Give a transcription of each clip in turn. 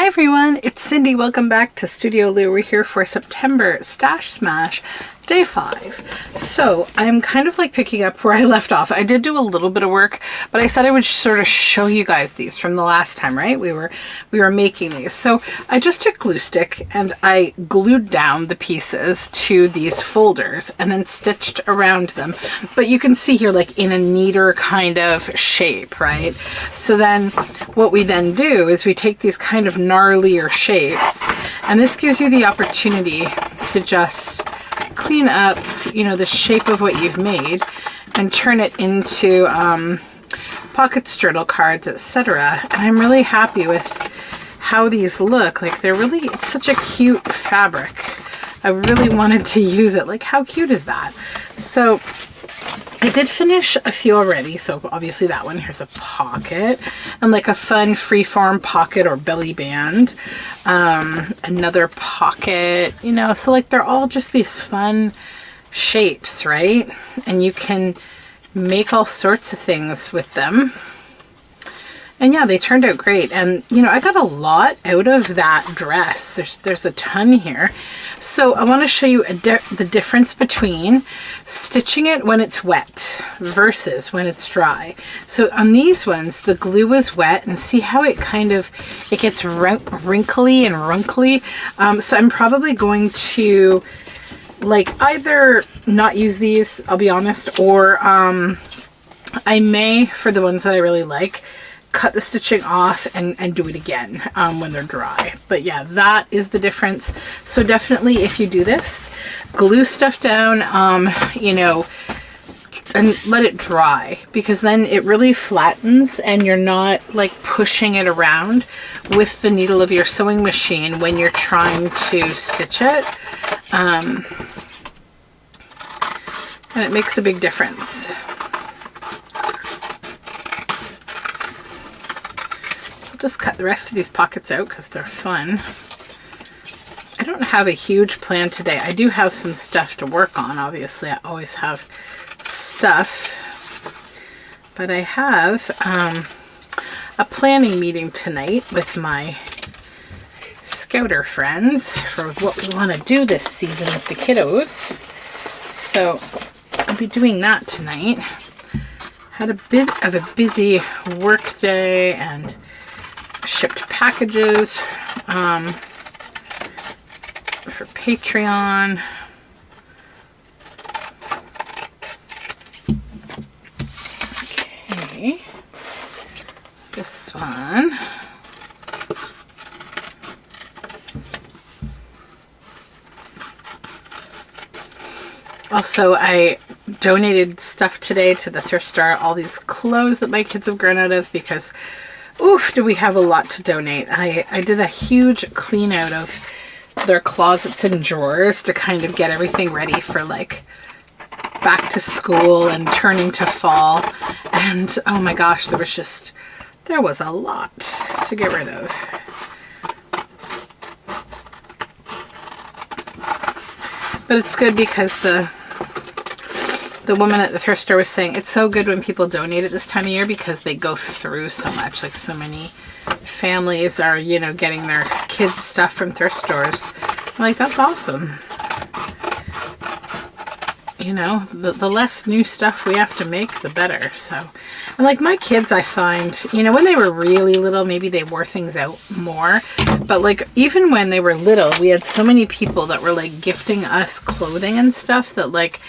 Hi everyone, it's Cindy. Welcome back to Studioloo. We're here for September Stash Smash Day 5. So I'm kind of like picking up where I left off. I did do a little bit of work, but I said I would sort of show you guys these from the last time, right? We were making these. So I just took glue stick and I glued down the pieces to these folders and then stitched around them. But you can see here like in a neater kind of shape, right? So then what we then do is we take these kind of gnarlier shapes, and this gives you the opportunity to just clean up, you know, the shape of what you've made and turn it into pockets, journal cards, etc. And I'm really happy with how these look. Like they're really, it's such a cute fabric. I really wanted to use it. Like how cute is that? So I did finish a few already. So obviously that one, here's a pocket and like a fun freeform pocket or belly band. Another pocket, you know, so like they're all just these fun shapes, right? And you can make all sorts of things with them. And yeah, they turned out great. And, you know, I got a lot out of that dress. There's a ton here. So I want to show you the difference between stitching it when it's wet versus when it's dry. So on these ones, the glue is wet, and see how it kind of, it gets wrinkly and runkly. So I'm probably going to like either not use these, I'll be honest, or I may, for the ones that I really like, cut the stitching off and do it again when they're dry. But yeah, that is the difference. So definitely if you do this, glue stuff down, you know, and let it dry, because then it really flattens and you're not like pushing it around with the needle of your sewing machine when you're trying to stitch it. And it makes a big difference. Just cut the rest of these pockets out because they're fun. I don't have a huge plan today. I do have some stuff to work on. Obviously, I always have stuff. But I have a planning meeting tonight with my Scouter friends for what we want to do this season with the kiddos. So I'll be doing that tonight. Had a bit of a busy work day and shipped packages for Patreon. Okay, this one. Also, I donated stuff today to the thrift store, all these clothes that my kids have grown out of, because oof, do we have a lot to donate. I did a huge clean out of their closets and drawers to kind of get everything ready for like back to school and turning to fall. And oh my gosh, there was a lot to get rid of. But it's good because the woman at the thrift store was saying it's so good when people donate at this time of year because they go through so much. Like so many families are, you know, getting their kids stuff from thrift stores. I'm like, that's awesome. You know, the less new stuff we have to make, the better. So, and like my kids, I find, you know, when they were really little, maybe they wore things out more. But like even when they were little, we had so many people that were like gifting us clothing and stuff that like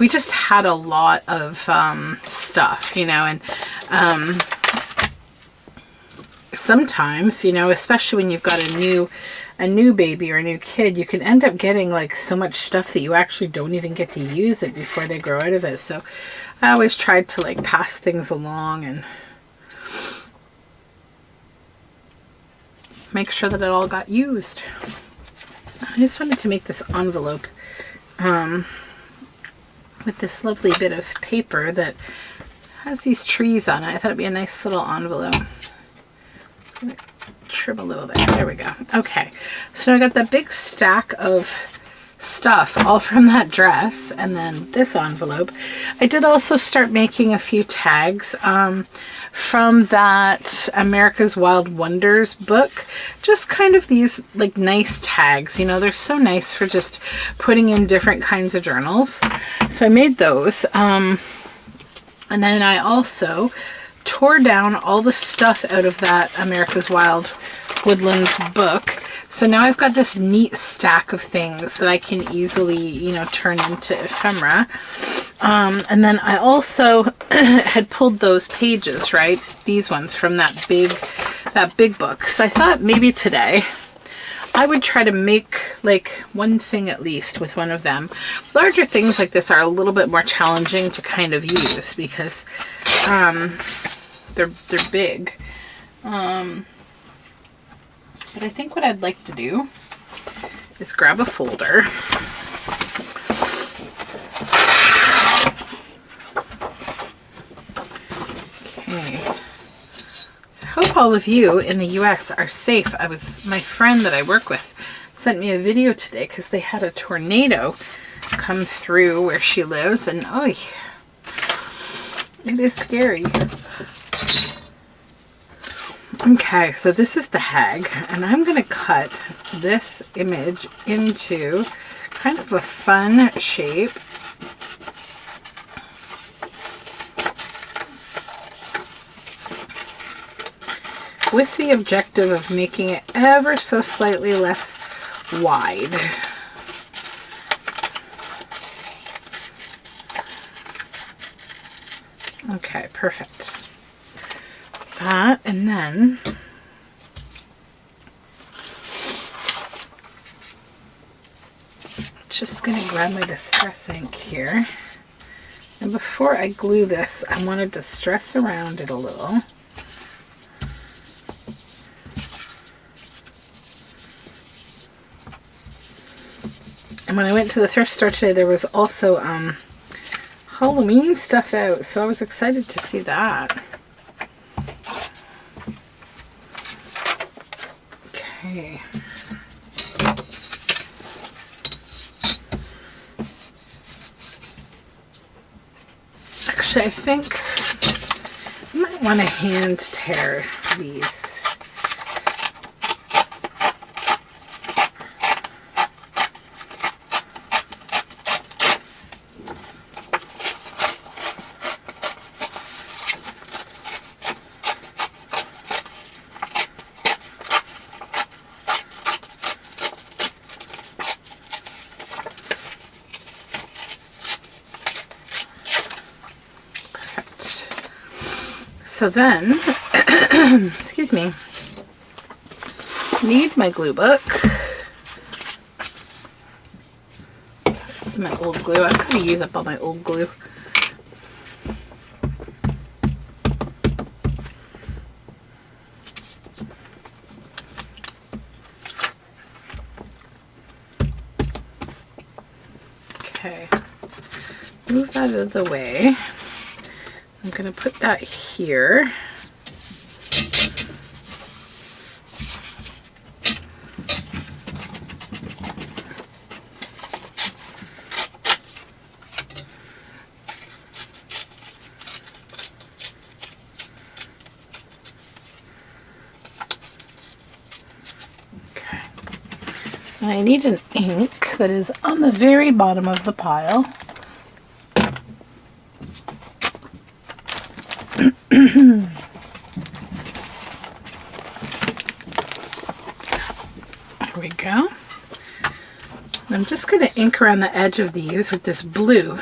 we just had a lot of stuff, you know, and sometimes, you know, especially when you've got a new baby or a new kid, you can end up getting like so much stuff that you actually don't even get to use it before they grow out of it. So I always tried to like pass things along and make sure that it all got used. I just wanted to make this envelope with this lovely bit of paper that has these trees on it. I thought it'd be a nice little envelope. I'm gonna trim a little there. There we go. Okay, so I got that big stack of stuff all from that dress, and then this envelope. I did also start making a few tags from that America's Wild Wonders book. Just kind of these like nice tags, you know, they're so nice for just putting in different kinds of journals. So I made those. And then I also tore down all the stuff out of that America's Wild Woodlands book. So now I've got this neat stack of things that I can easily, you know, turn into ephemera. And then I also had pulled those pages, right? These ones from that big book. So I thought maybe today I would try to make like one thing at least with one of them. Larger things like this are a little bit more challenging to kind of use because they're big. But I think what I'd like to do is grab a folder. Okay. So I hope all of you in the US are safe. My friend that I work with sent me a video today because they had a tornado come through where she lives, and oh, it is scary. Okay, so this is the hag, and I'm going to cut this image into kind of a fun shape. With the objective of making it ever so slightly less wide. Okay, perfect. That, and then just going to grab my distress ink here, and before I glue this I want to distress around it a little. And when I went to the thrift store today there was also Halloween stuff out, so I was excited to see that. Okay. Actually, I think I might want to hand tear these. So then, excuse me, need my glue book. That's my old glue. I'm going to use up all my old glue. Okay, move that out of the way. I'm going to put that here. Okay. And I need an ink that is on the very bottom of the pile. There we go. I'm just going to ink around the edge of these with this blue.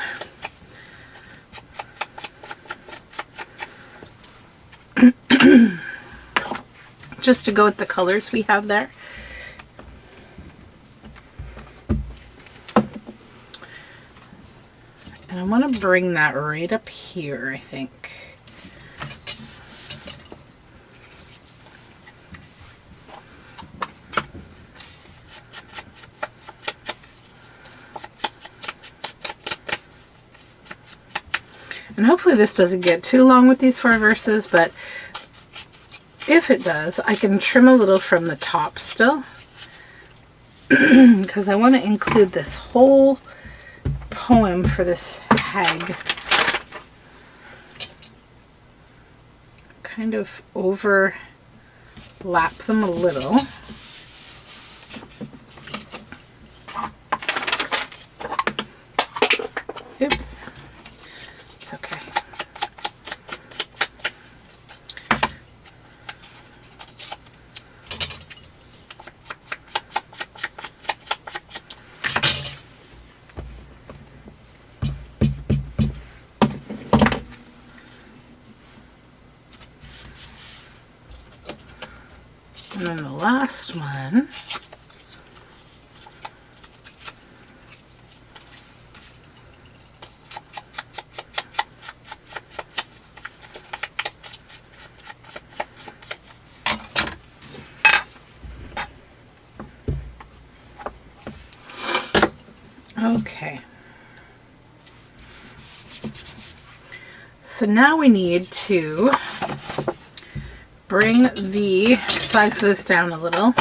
Just to go with the colors we have there. And I want to bring that right up here, I think. And hopefully this doesn't get too long with these 4 verses, but if it does, I can trim a little from the top still. because I want to include this whole poem for this hag. Kind of overlap them a little. Oops. It's okay. And then the last one, okay. So now we need to bring the size of this down a little.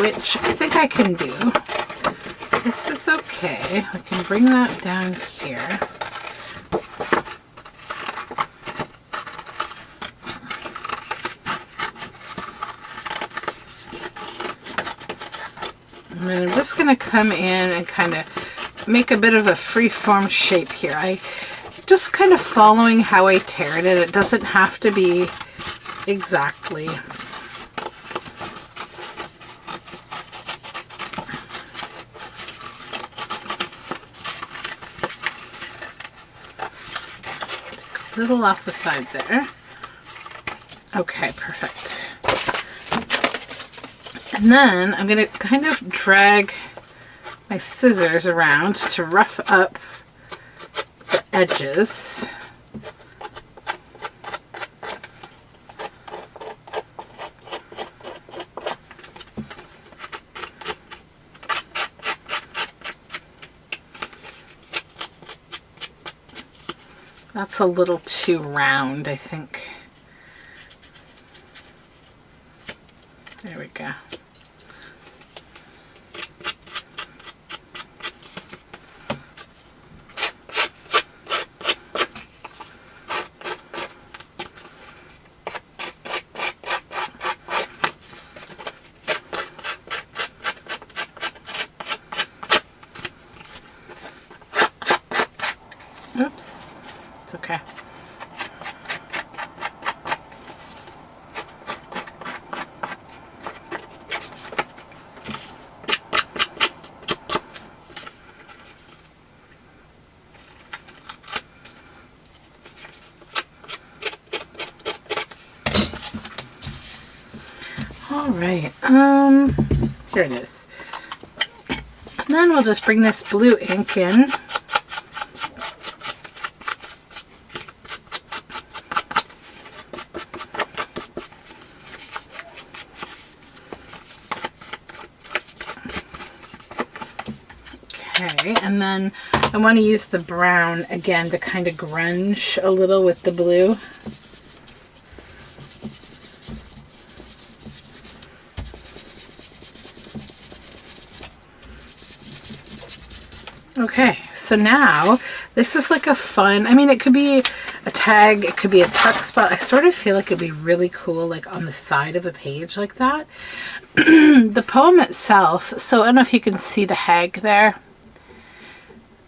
Which I think I can do. This is okay. I can bring that down here. And then I'm just going to come in and kind of make a bit of a free-form shape here. I just kind of following how I teared it. It doesn't have to be exactly. Take a little off the side there. Okay, perfect. And then I'm going to kind of drag my scissors around to rough up the edges. That's a little too round, I think. There we go. Oops, it's okay. All right, here it is. And then we'll just bring this blue ink in. Okay, and then I want to use the brown again to kind of grunge a little with the blue. Okay, so now this is like a fun, I mean, it could be a tag, it could be a tuck spot. I sort of feel like it'd be really cool, like on the side of a page like that. The poem itself, so I don't know if you can see the hag there.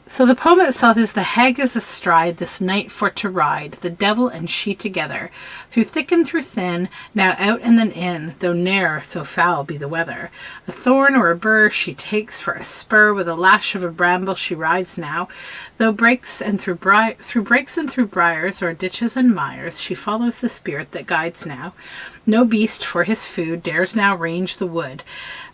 So the poem itself is: the hag is astride this night for to ride, the devil and she together, through thick and through thin, now out and then in, though ne'er so foul be the weather. A thorn or a burr she takes for a spur, with a lash of a bramble she rides now, though brakes and through brakes and through briars, or ditches and mires, she follows the spirit that guides now. No beast for his food dares now range the wood,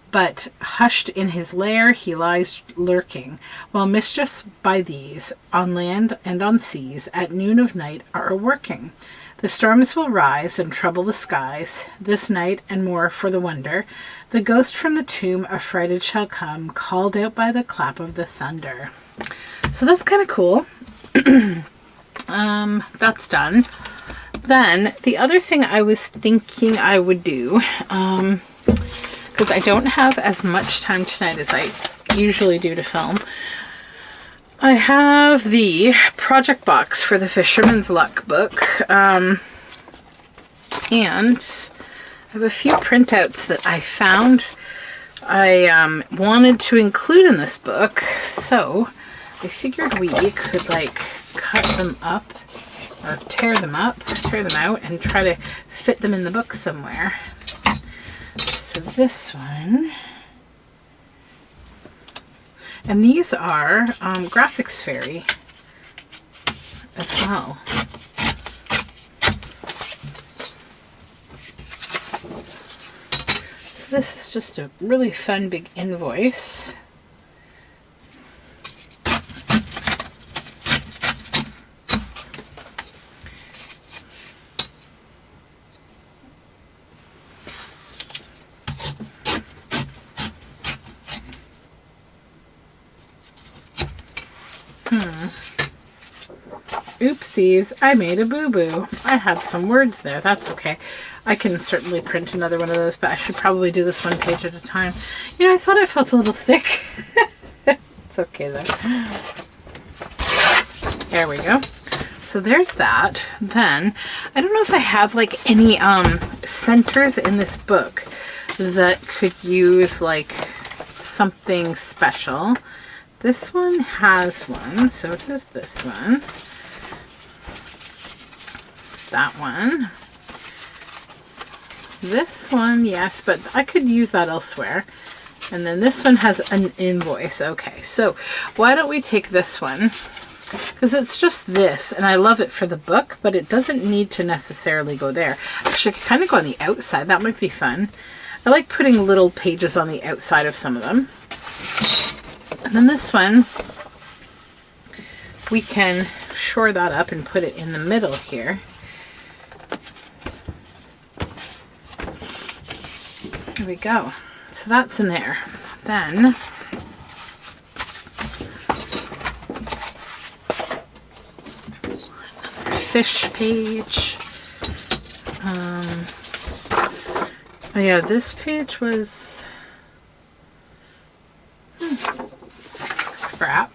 but hushed in his lair he lies lurking, while mischiefs by these, on land and on seas, at noon of night are a-working. The storms will rise and trouble the skies, this night, and more for the wonder. The ghost from the tomb affrighted shall come, called out by the clap of the thunder. So that's kind of cool. That's done. Then the other thing I was thinking I would do, because I don't have as much time tonight as I usually do to film, I have the project box for the Fisherman's Luck book, and I have a few printouts that I found I wanted to include in this book, so I figured we could like cut them up or tear them out and try to fit them in the book somewhere. So this one, and these are Graphics Fairy as well. So this is just a really fun big invoice. Oopsies, I made a boo-boo. I had some words there. That's okay. I can certainly print another one of those, but I should probably do this one page at a time. You know, I thought I felt a little thick. It's okay though. There we go. So there's that. Then, I don't know if I have like any centers in this book that could use like something special. This one has one, so does this one. That one. This one, yes, but I could use that elsewhere. And then this one has an invoice. Okay, so why don't we take this one? Because it's just this, and I love it for the book, but it doesn't need to necessarily go there. Actually, I could kind of go on the outside. That might be fun. I like putting little pages on the outside of some of them. And then this one, we can shore that up and put it in the middle here. There we go. So that's in there. Then another fish page. Oh yeah, this page was scrap.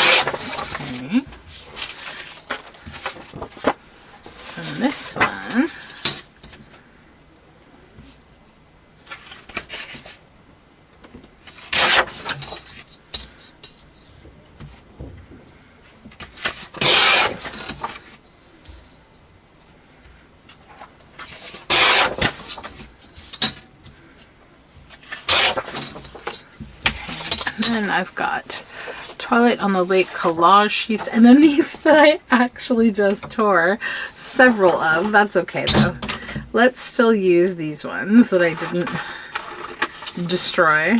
Okay. And this one. And I've got Twilight on the Lake collage sheets, and then these that I actually just tore several of. That's okay though. Let's still use these ones that I didn't destroy.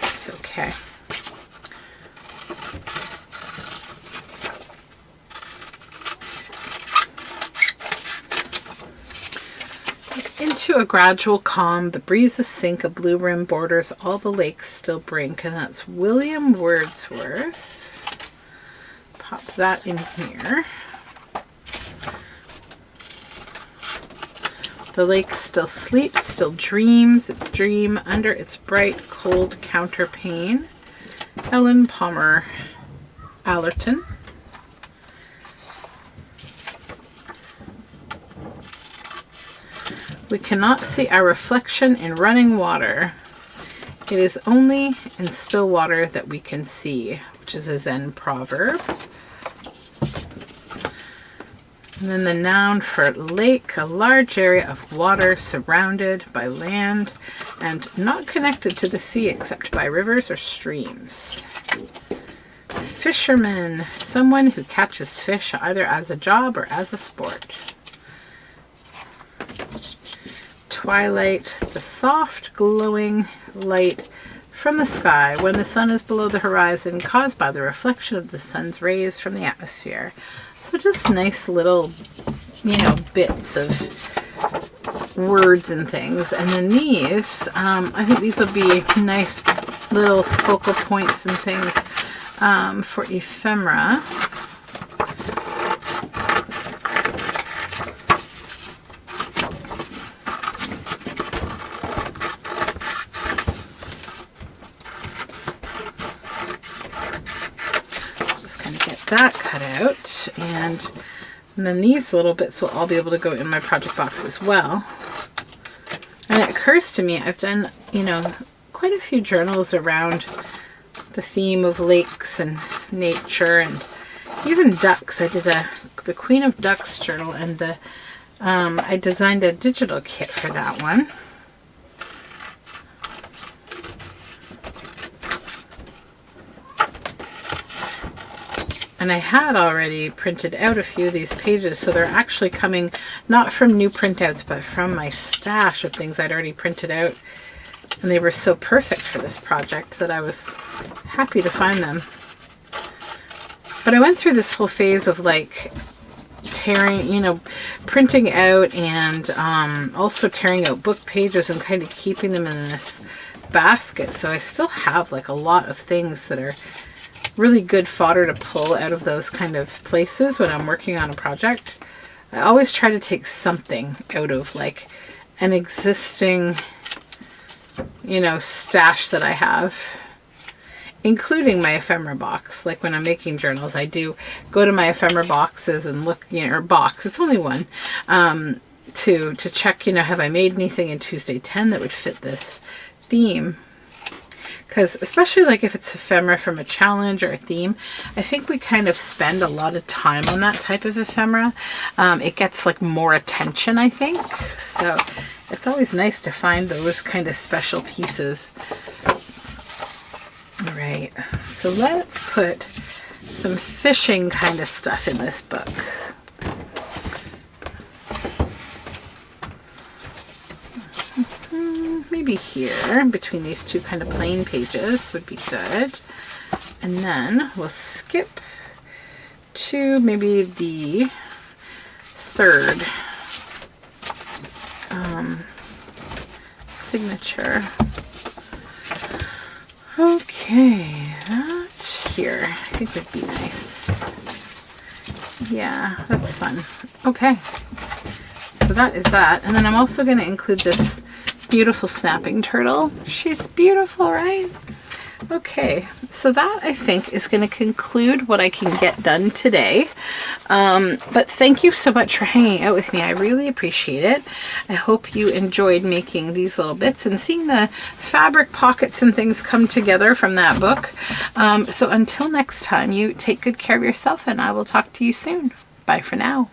It's okay. Into a gradual calm, the breezes sink, a blue rim borders all the lakes still brink, and that's William Wordsworth. Pop that in here. The lake still sleeps, still dreams its dream under its bright, cold counterpane. Ellen Palmer Allerton. We cannot see our reflection in running water. It is only in still water that we can see, which is a Zen proverb. And then the noun for lake, a large area of water surrounded by land and not connected to the sea except by rivers or streams. Fisherman, someone who catches fish either as a job or as a sport. Twilight, the soft glowing light from the sky when the sun is below the horizon, caused by the reflection of the sun's rays from the atmosphere. So just nice little, you know, bits of words and things. And then these, I think these will be nice little focal points and things for ephemera. That cut out, and then these little bits will all be able to go in my project box as well. And it occurs to me, I've done, you know, quite a few journals around the theme of lakes and nature and even ducks. I did the Queen of Ducks journal, and the I designed a digital kit for that one. And I had already printed out a few of these pages, so they're actually coming not from new printouts, but from my stash of things I'd already printed out. And they were so perfect for this project that I was happy to find them. But I went through this whole phase of like tearing, you know, printing out and also tearing out book pages and kind of keeping them in this basket. So I still have like a lot of things that are really good fodder to pull out of those kind of places when I'm working on a project. I always try to take something out of like an existing, you know, stash that I have, including my ephemera box. Like when I'm making journals, I do go to my ephemera boxes and look, you know, or box, it's only one, to check, you know, have I made anything in Tuesday 10 that would fit this theme. Because especially like if it's ephemera from a challenge or a theme, I think we kind of spend a lot of time on that type of ephemera. It gets like more attention, I think. So it's always nice to find those kind of special pieces. All right, so let's put some fishing kind of stuff in this book. Maybe here, between these two kind of plain pages would be good. And then we'll skip to maybe the third signature. Okay, that here I think would be nice. Yeah, that's fun. Okay, so that is that. And then I'm also going to include this beautiful snapping turtle. She's beautiful, right? Okay, so that I think is going to conclude what I can get done today. But thank you so much for hanging out with me. I really appreciate it. I hope you enjoyed making these little bits and seeing the fabric pockets and things come together from that book. So until next time, you take good care of yourself, and I will talk to you soon. Bye for now.